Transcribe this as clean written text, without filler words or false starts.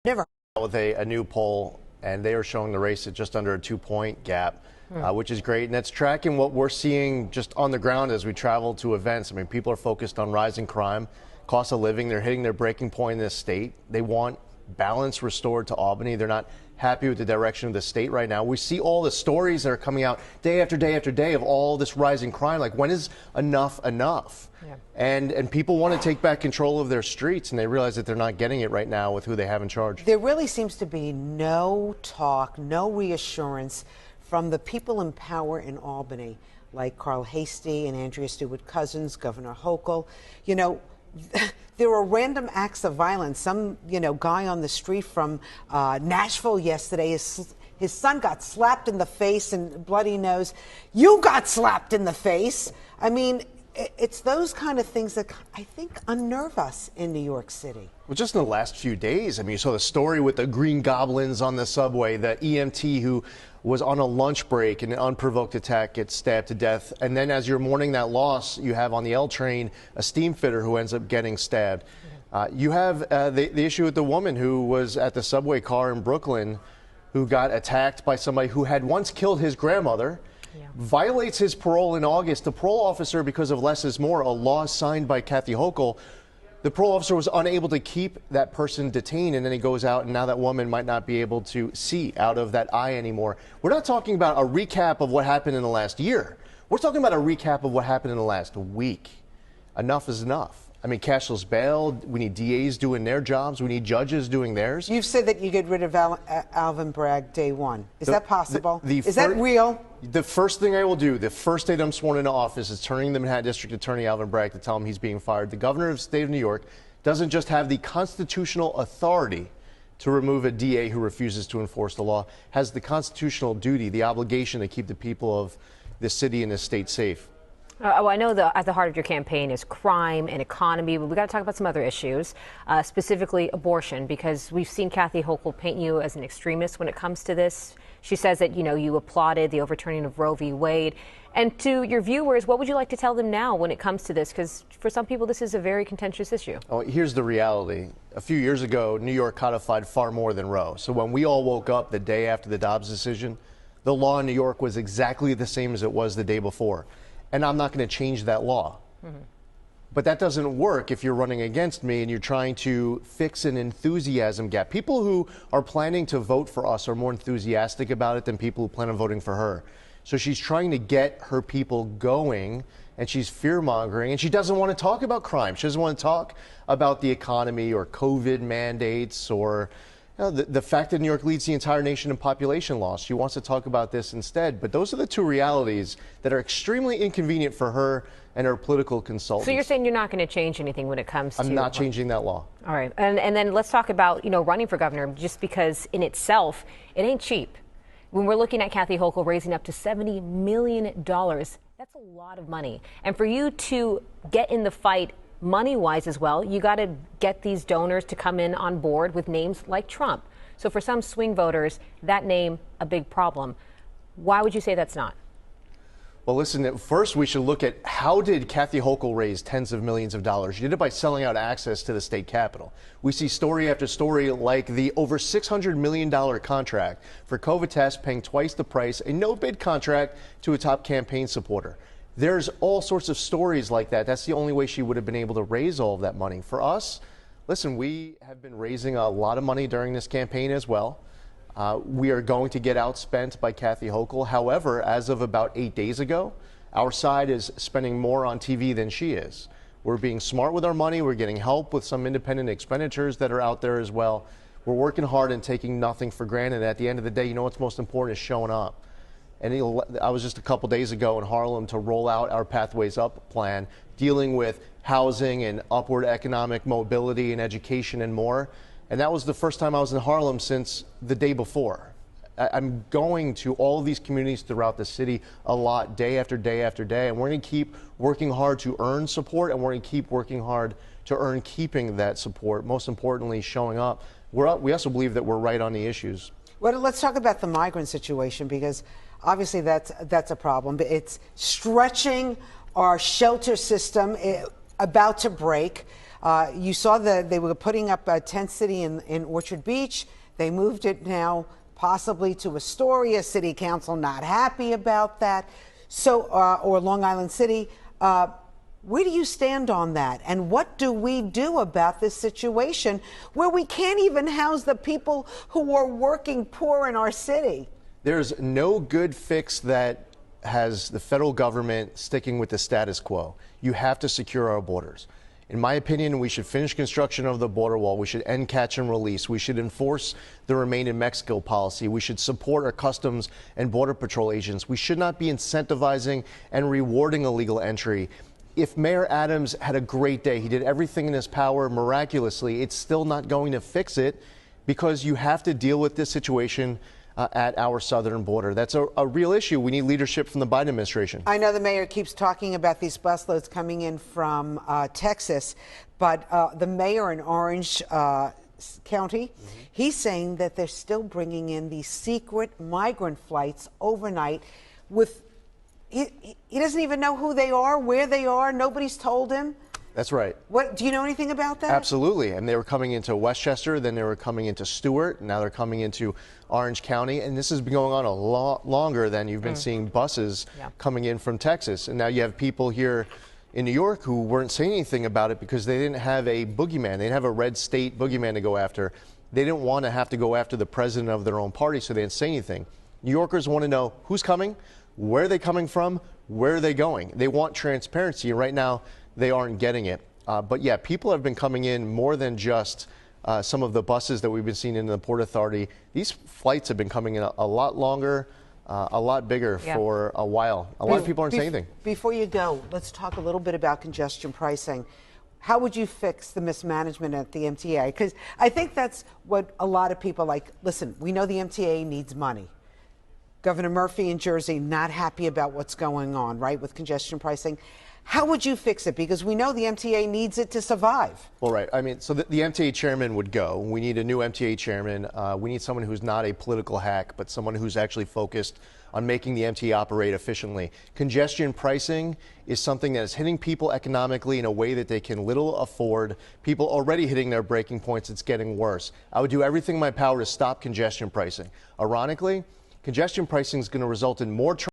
Never. With a new poll, and they are showing the race at just under a 2-point gap, which is great. And it's tracking what we're seeing just on the ground as we travel to events. I mean, people are focused on rising crime, cost of living. They're hitting their breaking point in this state. They want balance restored to Albany. They're not happy with the direction of the state right now. We see all the stories that are coming out day after day after day of all this rising crime. Like, when is enough enough? Yeah. And people want to take back control of their streets, and they realize that they're not getting it right now with who they have in charge. There really seems to be no talk, no reassurance from the people in power in Albany, like Carl Hastie and Andrea Stewart-Cousins, Governor Hochul. You know, there were random acts of violence. Some, guy on the street from Nashville yesterday, his son got slapped in the face and bloody nose. You got slapped in the face. I mean, it's those kind of things that I think unnerve us in New York City. Well, just in the last few days, I mean, you saw the story with the green goblins on the subway, the EMT who was on a lunch break in an unprovoked attack gets stabbed to death. And then as you're mourning that loss, you have on the L train a steam fitter who ends up getting stabbed. You have the issue with the woman who was at the subway car in Brooklyn who got attacked by somebody who had once killed his grandmother. Yeah. Violates his parole in August. The parole officer, because of less is more, a law signed by Kathy Hochul, the parole officer was unable to keep that person detained, and then he goes out, and now that woman might not be able to see out of that eye anymore. We're not talking about a recap of what happened in the last year. We're talking about a recap of what happened in the last week. Enough is enough. I mean, cashless bail, we need DAs doing their jobs, we need judges doing theirs. You've said that you get rid of Alvin Bragg day one. Is that possible? Is that real? The first thing I will do, the first day that I'm sworn into office, is turning the Manhattan District Attorney Alvin Bragg to tell him he's being fired. The governor of the state of New York doesn't just have the constitutional authority to remove a DA who refuses to enforce the law, has the constitutional duty, the obligation to keep the people of this city and this state safe. I know at the heart of your campaign is crime and economy, but we got to talk about some other issues, specifically abortion, because we've seen Kathy Hochul paint you as an extremist when it comes to this. She says that, you applauded the overturning of Roe v. Wade. And to your viewers, what would you like to tell them now when it comes to this? Because for some people, this is a very contentious issue. Oh, here's the reality. A few years ago, New York codified far more than Roe. So when we all woke up the day after the Dobbs decision, the law in New York was exactly the same as it was the day before. And I'm not going to change that law. Mm-hmm. But that doesn't work if you're running against me and you're trying to fix an enthusiasm gap. People who are planning to vote for us are more enthusiastic about it than people who plan on voting for her. So she's trying to get her people going, and she's fear-mongering, and she doesn't want to talk about crime. She doesn't want to talk about the economy or COVID mandates or the fact that New York leads the entire nation in population loss. She wants to talk about this instead. But those are the two realities that are extremely inconvenient for her and her political consultants. So you're saying you're not going to change anything when it comes to... I'm not changing that law. All right. And then let's talk about, running for governor, just because in itself, it ain't cheap. When we're looking at Kathy Hochul raising up to $70 million, that's a lot of money. And for you to get in the fight money-wise as well, you got to get these donors to come in on board with names like Trump. So for some swing voters, that name a big problem. Why would you say that's not? Well, listen, first we should look at how did Kathy Hochul raise tens of millions of dollars? She did it by selling out access to the state capitol. We see story after story like the over $600 million contract for COVID tests paying twice the price, a no-bid contract to a top campaign supporter. There's all sorts of stories like that. That's the only way she would have been able to raise all of that money. For us, listen, we have been raising a lot of money during this campaign as well. We are going to get outspent by Kathy Hochul. However, as of about 8 days ago, our side is spending more on TV than she is. We're being smart with our money. We're getting help with some independent expenditures that are out there as well. We're working hard and taking nothing for granted. At the end of the day, what's most important is showing up. And I was just a couple days ago in Harlem to roll out our Pathways Up plan, dealing with housing and upward economic mobility and education and more. And that was the first time I was in Harlem since the day before. I'm going to all of these communities throughout the city a lot, day after day after day. And we're going to keep working hard to earn support, and we're going to keep working hard to earn keeping that support. Most importantly, showing up. We also believe that we're right on the issues. Well, let's talk about the migrant situation, because obviously that's a problem. It's stretching our shelter system, about to break. You saw that they were putting up a tent city in Orchard Beach. They moved it now possibly to Astoria. City Council not happy about that. So, or Long Island City. Where do you stand on that? And what do we do about this situation where we can't even house the people who are working poor in our city? There's no good fix that has the federal government sticking with the status quo. You have to secure our borders. In my opinion, we should finish construction of the border wall. We should end catch and release. We should enforce the Remain in Mexico policy. We should support our Customs and Border Patrol agents. We should not be incentivizing and rewarding illegal entry. If Mayor Adams had a great day, he did everything in his power miraculously, it's still not going to fix it because you have to deal with this situation at our southern border. That's a real issue. We need leadership from the Biden administration. I know the mayor keeps talking about these busloads coming in from Texas, but the mayor in Orange County, he's saying that they're still bringing in these secret migrant flights overnight with he doesn't even know who they are, where they are. Nobody's told him. That's right. What do you know anything about that? Absolutely. And they were coming into Westchester, then they were coming into Stewart, now they're coming into Orange County. And this has been going on a lot longer than you've been seeing buses coming in from Texas. And now you have people here in New York who weren't saying anything about it because they didn't have a boogeyman. They didn't have a red state boogeyman to go after. They didn't want to have to go after the president of their own party, so they didn't say anything. New Yorkers want to know who's coming, where are they coming from, where are they going? They want transparency. Right now, they aren't getting it. But yeah, people have been coming in more than just some of the buses that we've been seeing in the Port Authority. These flights have been coming in a lot longer, a lot bigger for a while. A lot of people aren't saying anything. Before you go, let's talk a little bit about congestion pricing. How would you fix the mismanagement at the MTA? Because I think that's what a lot of people like. Listen, we know the MTA needs money. Governor Murphy in Jersey not happy about what's going on, right, with congestion pricing. How would you fix it? Because we know the MTA needs it to survive. Well, right. I mean, so the MTA chairman would go. We need a new MTA chairman. We need someone who's not a political hack, but someone who's actually focused on making the MTA operate efficiently. Congestion pricing is something that is hitting people economically in a way that they can little afford. People already hitting their breaking points. It's getting worse. I would do everything in my power to stop congestion pricing. Ironically, congestion pricing is going to result in more